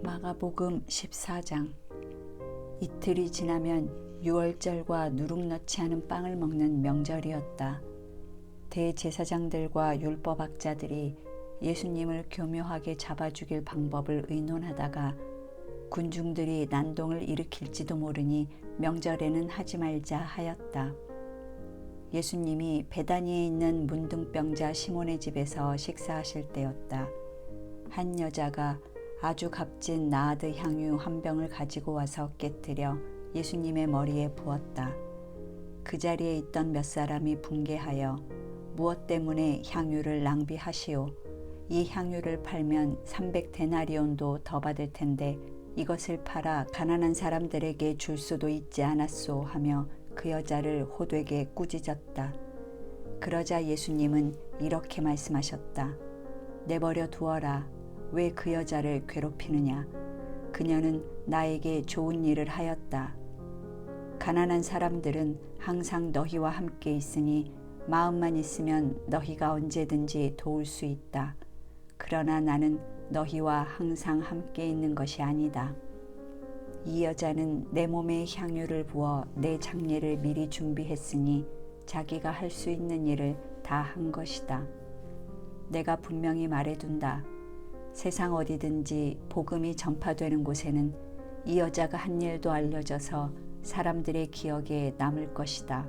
마가복음 14장. 이틀이 지나면 유월절과 누룩 넣지 않은 빵을 먹는 명절이었다. 대제사장들과 율법학자들이 예수님을 교묘하게 잡아 죽일 방법을 의논하다가 군중들이 난동을 일으킬지도 모르니 명절에는 하지 말자 하였다. 예수님이 베다니에 있는 문둥병자 시몬의 집에서 식사하실 때였다. 한 여자가 아주 값진 나아드 향유 한 병을 가지고 와서 깨뜨려 예수님의 머리에 부었다. 그 자리에 있던 몇 사람이 분개하여 무엇 때문에 향유를 낭비하시오? 이 향유를 팔면 300데나리온도 더 받을 텐데 이것을 팔아 가난한 사람들에게 줄 수도 있지 않았소 하며 그 여자를 호되게 꾸짖었다. 그러자 예수님은 이렇게 말씀하셨다. 내버려 두어라. 왜 그 여자를 괴롭히느냐? 그녀는 나에게 좋은 일을 하였다. 가난한 사람들은 항상 너희와 함께 있으니 마음만 있으면 너희가 언제든지 도울 수 있다. 그러나 나는 너희와 항상 함께 있는 것이 아니다. 이 여자는 내 몸에 향유를 부어 내 장례를 미리 준비했으니 자기가 할 수 있는 일을 다 한 것이다. 내가 분명히 말해둔다. 세상 어디든지 복음이 전파되는 곳에는 이 여자가 한 일도 알려져서 사람들의 기억에 남을 것이다.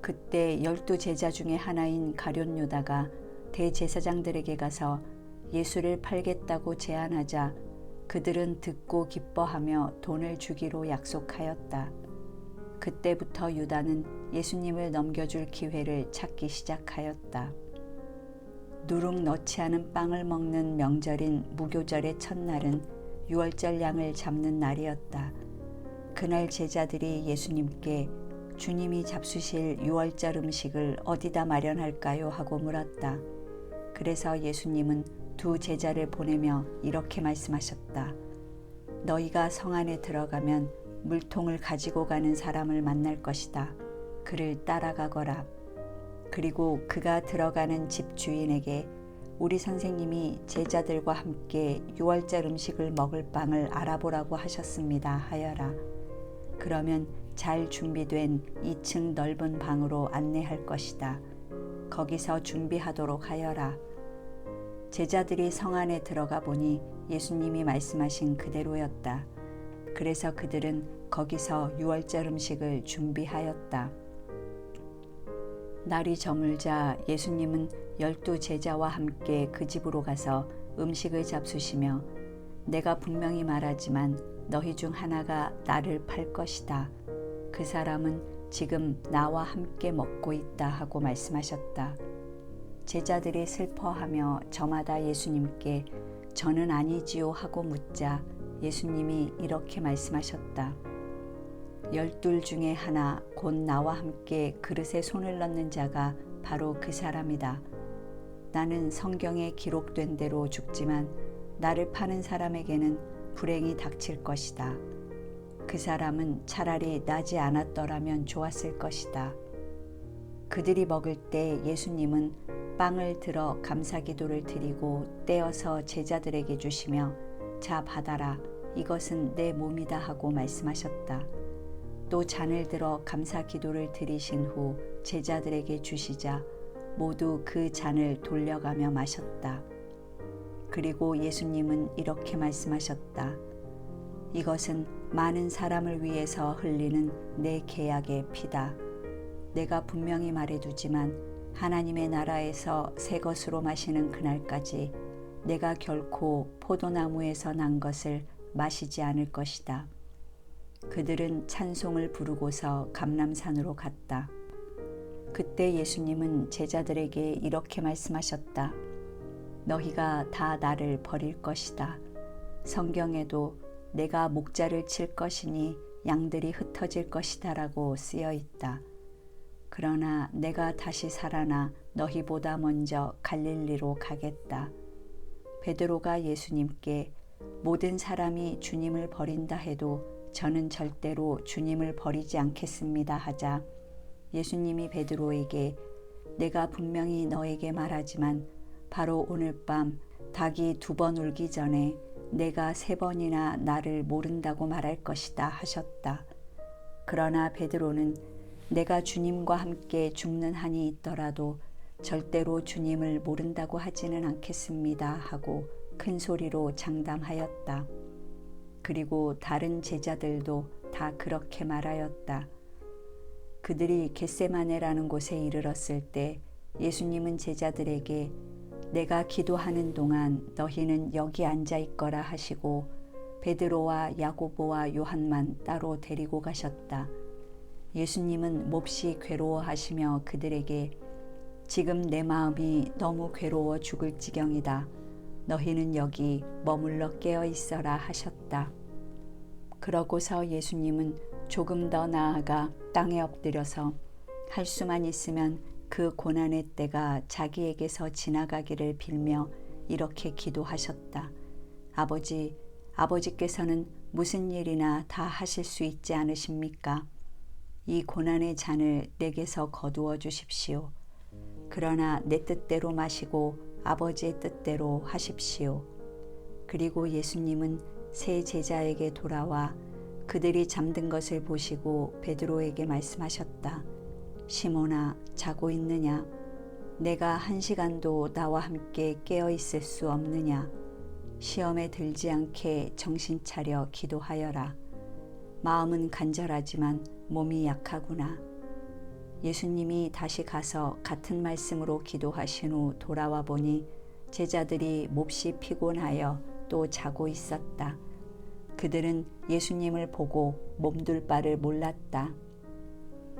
그때 12 제자 중에 하나인 가룟 유다가 대제사장들에게 가서 예수를 팔겠다고 제안하자 그들은 듣고 기뻐하며 돈을 주기로 약속하였다. 그때부터 유다는 예수님을 넘겨줄 기회를 찾기 시작하였다. 누룩 넣지 않은 빵을 먹는 명절인 무교절의 첫날은 유월절 양을 잡는 날이었다. 그날 제자들이 예수님께 주님이 잡수실 유월절 음식을 어디다 마련할까요? 하고 물었다. 그래서 예수님은 2 제자를 보내며 이렇게 말씀하셨다. 너희가 성 안에 들어가면 물통을 가지고 가는 사람을 만날 것이다. 그를 따라가거라. 그리고 그가 들어가는 집 주인에게 우리 선생님이 제자들과 함께 유월절 음식을 먹을 방을 알아보라고 하셨습니다 하여라. 그러면 잘 준비된 2층 넓은 방으로 안내할 것이다. 거기서 준비하도록 하여라. 제자들이 성 안에 들어가 보니 예수님이 말씀하신 그대로였다. 그래서 그들은 거기서 유월절 음식을 준비하였다. 날이 저물자 예수님은 12 제자와 함께 그 집으로 가서 음식을 잡수시며 내가 분명히 말하지만 너희 중 하나가 나를 팔 것이다. 그 사람은 지금 나와 함께 먹고 있다 하고 말씀하셨다. 제자들이 슬퍼하며 저마다 예수님께 저는 아니지요 하고 묻자 예수님이 이렇게 말씀하셨다. 12 중에 하나 곧 나와 함께 그릇에 손을 넣는 자가 바로 그 사람이다. 나는 성경에 기록된 대로 죽지만 나를 파는 사람에게는 불행이 닥칠 것이다. 그 사람은 차라리 나지 않았더라면 좋았을 것이다. 그들이 먹을 때 예수님은 빵을 들어 감사기도를 드리고 떼어서 제자들에게 주시며 자 받아라 이것은 내 몸이다 하고 말씀하셨다. 또 잔을 들어 감사기도를 드리신 후 제자들에게 주시자 모두 그 잔을 돌려가며 마셨다. 그리고 예수님은 이렇게 말씀하셨다. 이것은 많은 사람을 위해서 흘리는 내 계약의 피다. 내가 분명히 말해두지만 하나님의 나라에서 새 것으로 마시는 그날까지 내가 결코 포도나무에서 난 것을 마시지 않을 것이다. 그들은 찬송을 부르고서 감람산으로 갔다. 그때 예수님은 제자들에게 이렇게 말씀하셨다. 너희가 다 나를 버릴 것이다. 성경에도 내가 목자를 칠 것이니 양들이 흩어질 것이다 라고 쓰여 있다. 그러나 내가 다시 살아나 너희보다 먼저 갈릴리로 가겠다. 베드로가 예수님께 모든 사람이 주님을 버린다 해도 저는 절대로 주님을 버리지 않겠습니다 하자 예수님이 베드로에게 내가 분명히 너에게 말하지만 바로 오늘 밤 닭이 2번 울기 전에 내가 3번이나 나를 모른다고 말할 것이다 하셨다. 그러나 베드로는 내가 주님과 함께 죽는 한이 있더라도 절대로 주님을 모른다고 하지는 않겠습니다 하고 큰 소리로 장담하였다. 그리고 다른 제자들도 다 그렇게 말하였다. 그들이 겟세마네라는 곳에 이르렀을 때 예수님은 제자들에게 내가 기도하는 동안 너희는 여기 앉아 있거라 하시고 베드로와 야고보와 요한만 따로 데리고 가셨다. 예수님은 몹시 괴로워하시며 그들에게 지금 내 마음이 너무 괴로워 죽을 지경이다. 너희는 여기 머물러 깨어 있어라 하셨다. 그러고서 예수님은 조금 더 나아가 땅에 엎드려서 할 수만 있으면 그 고난의 때가 자기에게서 지나가기를 빌며 이렇게 기도하셨다. 아버지께서는 무슨 일이나 다 하실 수 있지 않으십니까? 이 고난의 잔을 내게서 거두어 주십시오. 그러나 내 뜻대로 마시고 아버지의 뜻대로 하십시오. 그리고 예수님은 세 제자에게 돌아와 그들이 잠든 것을 보시고 베드로에게 말씀하셨다. 시몬아, 자고 있느냐? 내가 1시간도 나와 함께 깨어 있을 수 없느냐? 시험에 들지 않게 정신 차려 기도하여라. 마음은 간절하지만 몸이 약하구나. 예수님이 다시 가서 같은 말씀으로 기도하신 후 돌아와 보니 제자들이 몹시 피곤하여 또 자고 있었다. 그들은 예수님을 보고 몸둘 바를 몰랐다.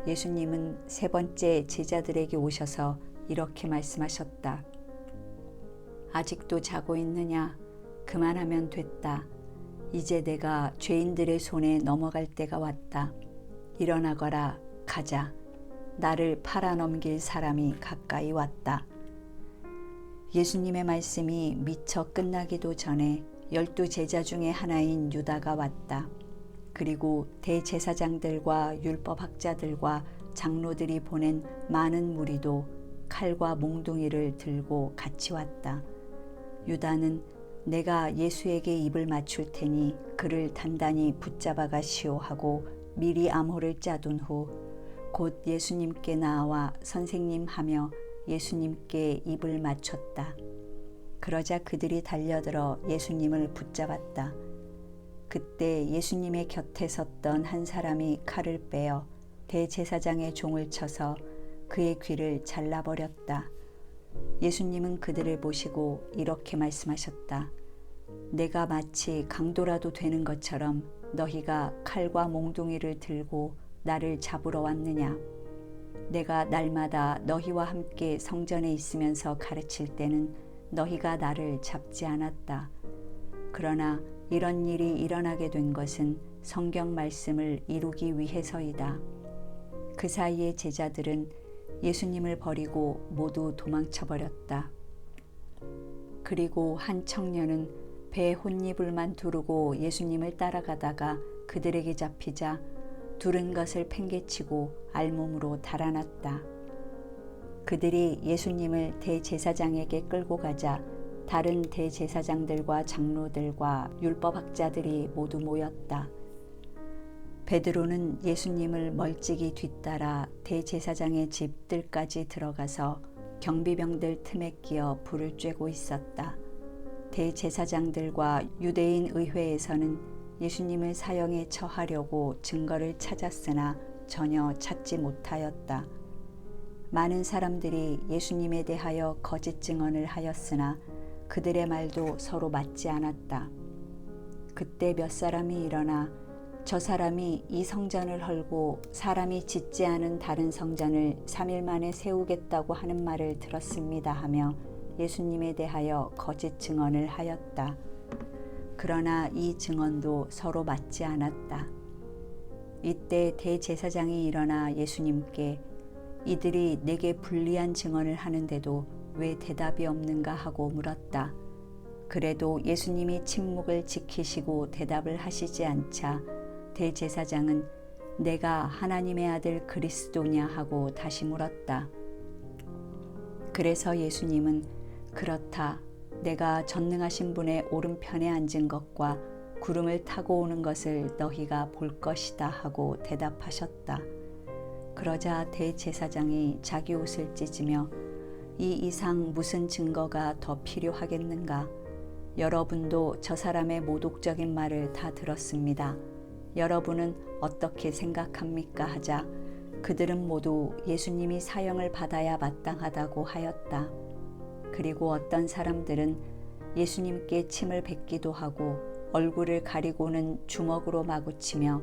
예수님은 3번째 제자들에게 오셔서 이렇게 말씀하셨다. 아직도 자고 있느냐? 그만하면 됐다. 이제 내가 죄인들의 손에 넘어갈 때가 왔다. 일어나거라, 가자. 나를 팔아넘길 사람이 가까이 왔다. 예수님의 말씀이 미처 끝나기도 전에 12 제자 중에 하나인 유다가 왔다. 그리고 대제사장들과 율법학자들과 장로들이 보낸 많은 무리도 칼과 몽둥이를 들고 같이 왔다. 유다는 내가 예수에게 입을 맞출 테니 그를 단단히 붙잡아 가시오 하고 미리 암호를 짜둔 후 곧 예수님께 나와 선생님 하며 예수님께 입을 맞췄다. 그러자 그들이 달려들어 예수님을 붙잡았다. 그때 예수님의 곁에 섰던 한 사람이 칼을 빼어 대제사장의 종을 쳐서 그의 귀를 잘라버렸다. 예수님은 그들을 보시고 이렇게 말씀하셨다. 내가 마치 강도라도 되는 것처럼 너희가 칼과 몽둥이를 들고 나를 잡으러 왔느냐? 내가 날마다 너희와 함께 성전에 있으면서 가르칠 때는 너희가 나를 잡지 않았다. 그러나 이런 일이 일어나게 된 것은 성경 말씀을 이루기 위해서이다. 그 사이에 제자들은 예수님을 버리고 모두 도망쳐버렸다. 그리고 한 청년은 배에 혼이불만 두르고 예수님을 따라가다가 그들에게 잡히자 두른 것을 팽개치고 알몸으로 달아났다. 그들이 예수님을 대제사장에게 끌고 가자 다른 대제사장들과 장로들과 율법학자들이 모두 모였다. 베드로는 예수님을 멀찍이 뒤따라 대제사장의 집 뜰까지 들어가서 경비병들 틈에 끼어 불을 쬐고 있었다. 대제사장들과 유대인 의회에서는 예수님을 사형에 처하려고 증거를 찾았으나 전혀 찾지 못하였다. 많은 사람들이 예수님에 대하여 거짓 증언을 하였으나 그들의 말도 서로 맞지 않았다. 그때 몇 사람이 일어나 저 사람이 이 성전을 헐고 사람이 짓지 않은 다른 성전을 3일 만에 세우겠다고 하는 말을 들었습니다 하며 예수님에 대하여 거짓 증언을 하였다. 그러나 이 증언도 서로 맞지 않았다. 이때 대제사장이 일어나 예수님께 이들이 내게 불리한 증언을 하는데도 왜 대답이 없는가 하고 물었다. 그래도 예수님이 침묵을 지키시고 대답을 하시지 않자 대제사장은 내가 하나님의 아들 그리스도냐 하고 다시 물었다. 그래서 예수님은 그렇다. 내가 전능하신 분의 오른편에 앉은 것과 구름을 타고 오는 것을 너희가 볼 것이다 하고 대답하셨다. 그러자 대제사장이 자기 옷을 찢으며 이 이상 무슨 증거가 더 필요하겠는가? 여러분도 저 사람의 모독적인 말을 다 들었습니다. 여러분은 어떻게 생각합니까? 하자 그들은 모두 예수님이 사형을 받아야 마땅하다고 하였다. 그리고 어떤 사람들은 예수님께 침을 뱉기도 하고 얼굴을 가리고는 주먹으로 마구치며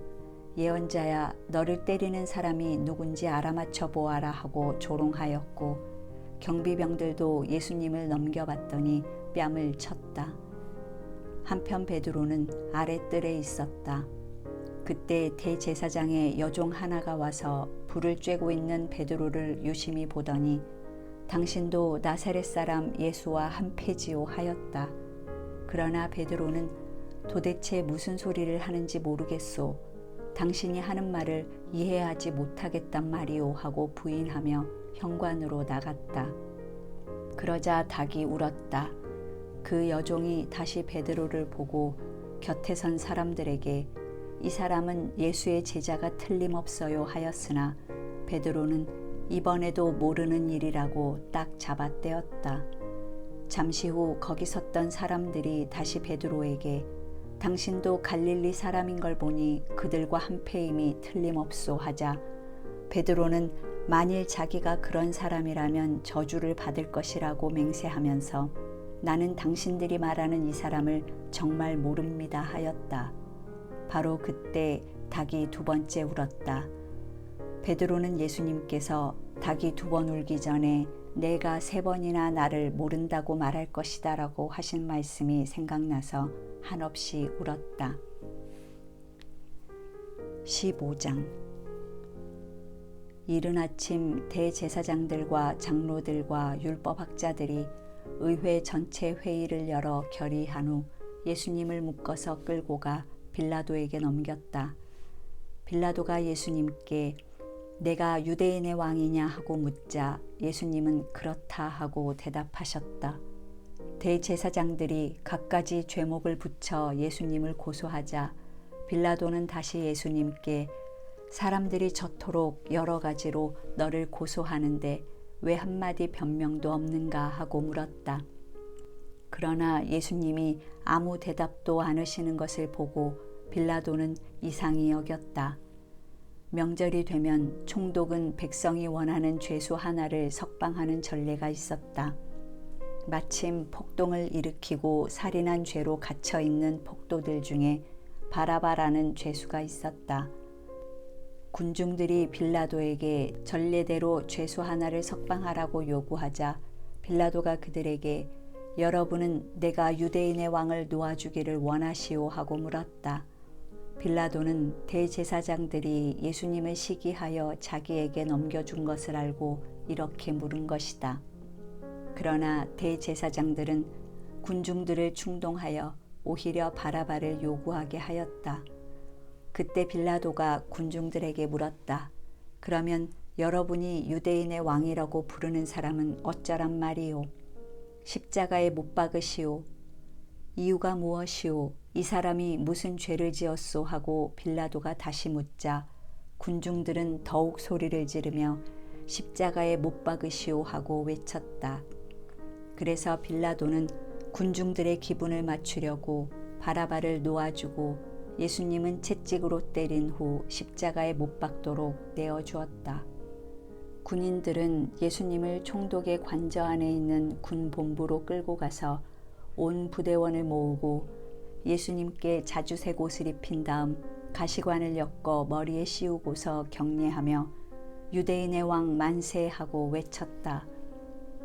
예언자야 너를 때리는 사람이 누군지 알아맞혀 보아라 하고 조롱하였고 경비병들도 예수님을 넘겨봤더니 뺨을 쳤다. 한편 베드로는 아랫뜰에 있었다. 그때 대제사장의 여종 하나가 와서 불을 쬐고 있는 베드로를 유심히 보더니 당신도 나사렛 사람 예수와 한패지요 하였다. 그러나 베드로는 도대체 무슨 소리를 하는지 모르겠소. 당신이 하는 말을 이해하지 못하겠단 말이오 하고 부인하며 현관으로 나갔다. 그러자 닭이 울었다. 그 여종이 다시 베드로를 보고 곁에 선 사람들에게 이 사람은 예수의 제자가 틀림없어요 하였으나 베드로는 이번에도 모르는 일이라고 딱 잡아떼었다. 잠시 후 거기 섰던 사람들이 다시 베드로에게 당신도 갈릴리 사람인 걸 보니 그들과 한패임이 틀림없소 하자 베드로는 만일 자기가 그런 사람이라면 저주를 받을 것이라고 맹세하면서 나는 당신들이 말하는 이 사람을 정말 모릅니다 하였다. 바로 그때 닭이 두 번째 울었다. 베드로는 예수님께서 닭이 두 번 울기 전에 내가 세 번이나 나를 모른다고 말할 것이다 라고 하신 말씀이 생각나서 한없이 울었다. 15장. 이른 아침 대제사장들과 장로들과 율법학자들이 의회 전체 회의를 열어 결의한 후 예수님을 묶어서 끌고 가 빌라도에게 넘겼다. 빌라도가 예수님께 내가 유대인의 왕이냐 하고 묻자 예수님은 그렇다 하고 대답하셨다. 대제사장들이 갖가지 죄목을 붙여 예수님을 고소하자 빌라도는 다시 예수님께 사람들이 저토록 여러 가지로 너를 고소하는데 왜 한마디 변명도 없는가 하고 물었다. 그러나 예수님이 아무 대답도 않으시는 것을 보고 빌라도는 이상히 여겼다. 명절이 되면 총독은 백성이 원하는 죄수 하나를 석방하는 전례가 있었다. 마침 폭동을 일으키고 살인한 죄로 갇혀 있는 폭도들 중에 바라바라는 죄수가 있었다. 군중들이 빌라도에게 전례대로 죄수 하나를 석방하라고 요구하자 빌라도가 그들에게 여러분은 내가 유대인의 왕을 놓아주기를 원하시오 하고 물었다. 빌라도는 대제사장들이 예수님을 시기하여 자기에게 넘겨준 것을 알고 이렇게 물은 것이다. 그러나 대제사장들은 군중들을 충동하여 오히려 바라바를 요구하게 하였다. 그때 빌라도가 군중들에게 물었다. 그러면 여러분이 유대인의 왕이라고 부르는 사람은 어쩌란 말이오? 십자가에 못 박으시오. 이유가 무엇이오? 이 사람이 무슨 죄를 지었소? 하고 빌라도가 다시 묻자 군중들은 더욱 소리를 지르며 십자가에 못 박으시오 하고 외쳤다. 그래서 빌라도는 군중들의 기분을 맞추려고 바라바를 놓아주고 예수님은 채찍으로 때린 후 십자가에 못 박도록 내어주었다. 군인들은 예수님을 총독의 관저 안에 있는 군 본부로 끌고 가서 온 부대원을 모으고 예수님께 자주색 옷을 입힌 다음 가시관을 엮어 머리에 씌우고서 경례하며 유대인의 왕 만세 하고 외쳤다.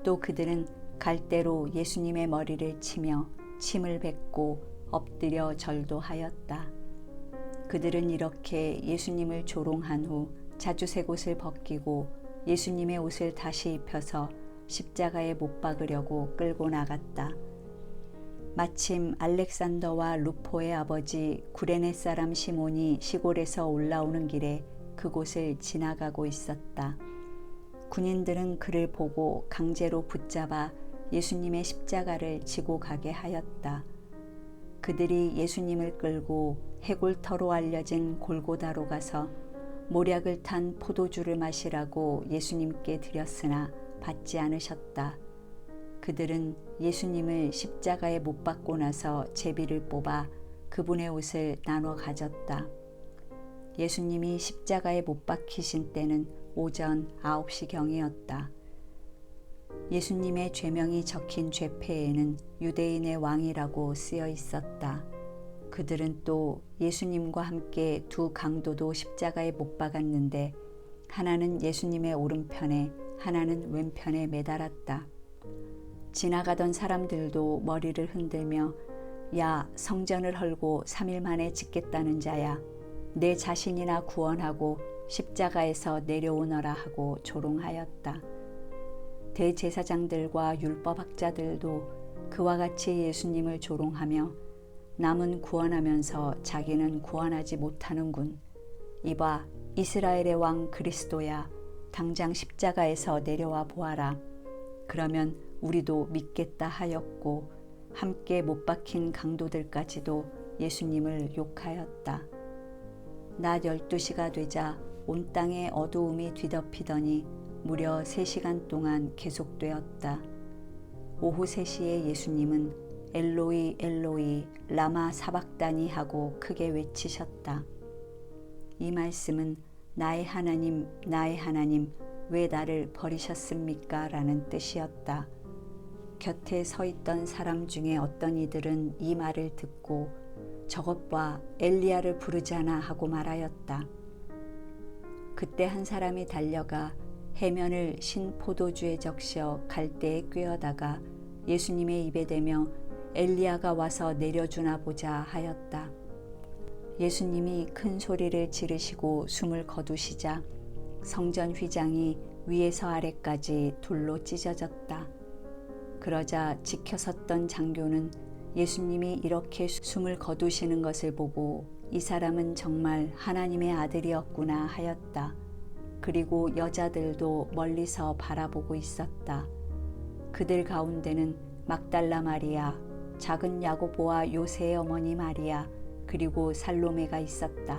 또 그들은 갈대로 예수님의 머리를 치며 침을 뱉고 엎드려 절도 하였다. 그들은 이렇게 예수님을 조롱한 후 자주색 옷을 벗기고 예수님의 옷을 다시 입혀서 십자가에 못 박으려고 끌고 나갔다. 마침 알렉산더와 루포의 아버지 구레네 사람 시몬이 시골에서 올라오는 길에 그곳을 지나가고 있었다. 군인들은 그를 보고 강제로 붙잡아 예수님의 십자가를 지고 가게 하였다. 그들이 예수님을 끌고 해골터로 알려진 골고다로 가서 모략을 탄 포도주를 마시라고 예수님께 드렸으나 받지 않으셨다. 그들은 예수님을 십자가에 못 박고 나서 제비를 뽑아 그분의 옷을 나눠 가졌다. 예수님이 십자가에 못 박히신 때는 오전 9시경이었다. 예수님의 죄명이 적힌 죄패에는 유대인의 왕이라고 쓰여 있었다. 그들은 또 예수님과 함께 두 강도도 십자가에 못 박았는데 하나는 예수님의 오른편에 하나는 왼편에 매달았다. 지나가던 사람들도 머리를 흔들며 야, 성전을 헐고 3일 만에 짓겠다는 자야, 내 자신이나 구원하고 십자가에서 내려오너라 하고 조롱하였다. 대제사장들과 율법학자들도 그와 같이 예수님을 조롱하며 남은 구원하면서 자기는 구원하지 못하는군. 이봐, 이스라엘의 왕 그리스도야, 당장 십자가에서 내려와 보아라. 그러면 우리도 믿겠다 하였고 함께 못 박힌 강도들까지도 예수님을 욕하였다. 낮 12시가 되자 온 땅에 어두움이 뒤덮이더니 무려 3시간 동안 계속되었다. 오후 3시에 예수님은 엘로이 엘로이 라마 사박다니 하고 크게 외치셨다. 이 말씀은 나의 하나님 나의 하나님 왜 나를 버리셨습니까? 라는 뜻이었다. 곁에 서 있던 사람 중에 어떤 이들은 이 말을 듣고 저것 봐, 엘리야를 부르자나 하고 말하였다. 그때 한 사람이 달려가 해면을 신 포도주에 적셔 갈대에 꿰어다가 예수님의 입에 대며 엘리야가 와서 내려주나 보자 하였다. 예수님이 큰 소리를 지르시고 숨을 거두시자 성전 휘장이 위에서 아래까지 둘로 찢어졌다. 그러자 지켜섰던 장교는 예수님이 이렇게 숨을 거두시는 것을 보고 이 사람은 정말 하나님의 아들이었구나 하였다. 그리고 여자들도 멀리서 바라보고 있었다. 그들 가운데는 막달라 마리아, 작은 야고보와 요새의 어머니 마리아, 그리고 살로메가 있었다.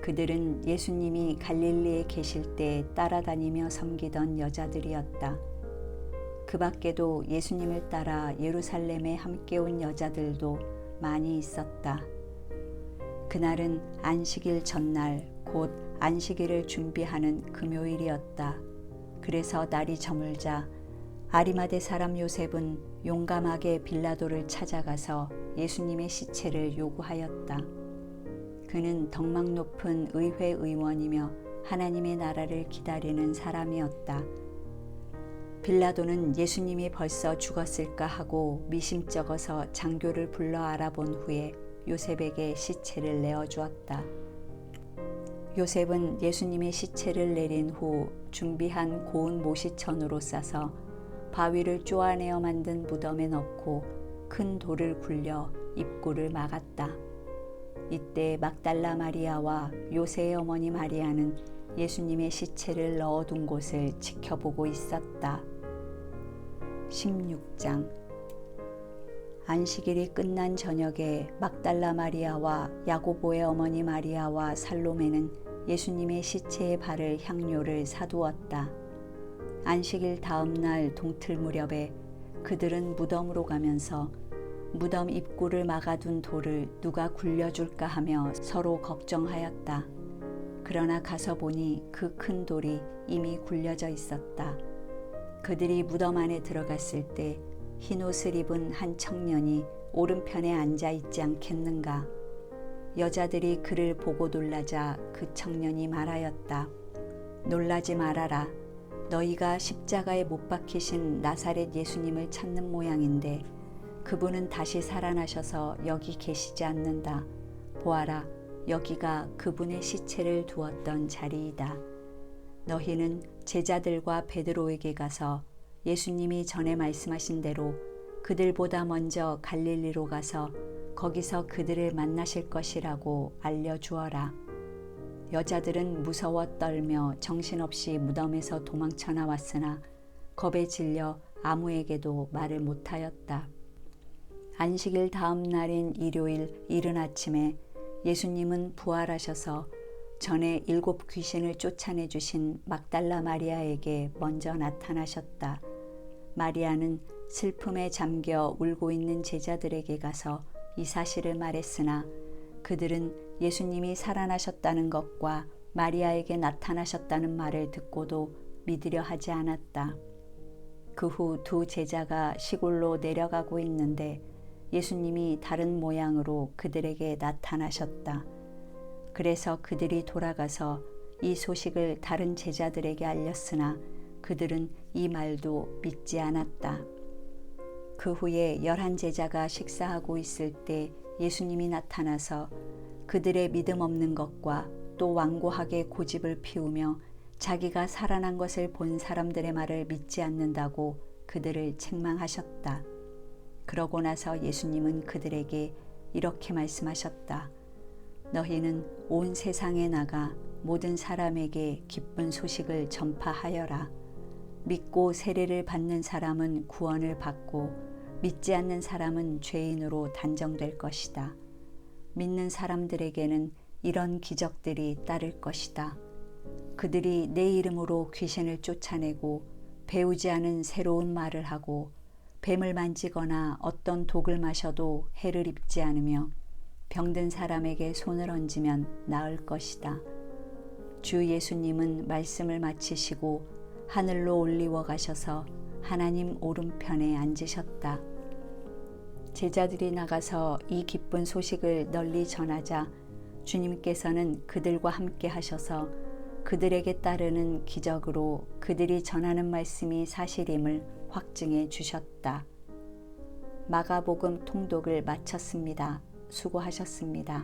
그들은 예수님이 갈릴리에 계실 때 따라다니며 섬기던 여자들이었다. 그 밖에도 예수님을 따라 예루살렘에 함께 온 여자들도 많이 있었다. 그날은 안식일 전날 곧 안식일을 준비하는 금요일이었다. 그래서 날이 저물자 아리마대 사람 요셉은 용감하게 빌라도를 찾아가서 예수님의 시체를 요구하였다. 그는 덕망 높은 의회 의원이며 하나님의 나라를 기다리는 사람이었다. 빌라도는 예수님이 벌써 죽었을까 하고 미심쩍어서 장교를 불러 알아본 후에 요셉에게 시체를 내어주었다. 요셉은 예수님의 시체를 내린 후 준비한 고운 모시천으로 싸서 바위를 쪼아내어 만든 무덤에 넣고 큰 돌을 굴려 입구를 막았다. 이때 막달라 마리아와 요새의 어머니 마리아는 예수님의 시체를 넣어둔 곳을 지켜보고 있었다. 16장. 안식일이 끝난 저녁에 막달라 마리아와 야고보의 어머니 마리아와 살로메는 예수님의 시체에 바를 향료를 사두었다. 안식일 다음 날 동틀 무렵에 그들은 무덤으로 가면서 무덤 입구를 막아둔 돌을 누가 굴려줄까 하며 서로 걱정하였다. 그러나 가서 보니 그 큰 돌이 이미 굴려져 있었다. 그들이 무덤 안에 들어갔을 때 흰옷을 입은 한 청년이 오른편에 앉아 있지 않겠는가. 여자들이 그를 보고 놀라자 그 청년이 말하였다. 놀라지 말아라. 너희가 십자가에 못 박히신 나사렛 예수님을 찾는 모양인데 그분은 다시 살아나셔서 여기 계시지 않는다. 보아라, 여기가 그분의 시체를 두었던 자리이다. 너희는 제자들과 베드로에게 가서 예수님이 전에 말씀하신 대로 그들보다 먼저 갈릴리로 가서 거기서 그들을 만나실 것이라고 알려주어라. 여자들은 무서워 떨며 정신없이 무덤에서 도망쳐 나왔으나 겁에 질려 아무에게도 말을 못하였다. 안식일 다음 날인 일요일 이른 아침에 예수님은 부활하셔서 전에 7 귀신을 쫓아내 주신 막달라 마리아에게 먼저 나타나셨다. 마리아는 슬픔에 잠겨 울고 있는 제자들에게 가서 이 사실을 말했으나 그들은 예수님이 살아나셨다는 것과 마리아에게 나타나셨다는 말을 듣고도 믿으려 하지 않았다. 그 후 2 제자가 시골로 내려가고 있는데 예수님이 다른 모양으로 그들에게 나타나셨다. 그래서 그들이 돌아가서 이 소식을 다른 제자들에게 알렸으나 그들은 이 말도 믿지 않았다. 그 후에 11 제자가 식사하고 있을 때 예수님이 나타나서 그들의 믿음 없는 것과 또 완고하게 고집을 피우며 자기가 살아난 것을 본 사람들의 말을 믿지 않는다고 그들을 책망하셨다. 그러고 나서 예수님은 그들에게 이렇게 말씀하셨다. 너희는 온 세상에 나가 모든 사람에게 기쁜 소식을 전파하여라. 믿고 세례를 받는 사람은 구원을 받고 믿지 않는 사람은 죄인으로 단정될 것이다. 믿는 사람들에게는 이런 기적들이 따를 것이다. 그들이 내 이름으로 귀신을 쫓아내고 배우지 않은 새로운 말을 하고 뱀을 만지거나 어떤 독을 마셔도 해를 입지 않으며 병든 사람에게 손을 얹으면 나을 것이다. 주 예수님은 말씀을 마치시고 하늘로 올리워 가셔서 하나님 오른편에 앉으셨다. 제자들이 나가서 이 기쁜 소식을 널리 전하자 주님께서는 그들과 함께 하셔서 그들에게 따르는 기적으로 그들이 전하는 말씀이 사실임을 확증해 주셨다. 마가복음 통독을 마쳤습니다. 수고하셨습니다.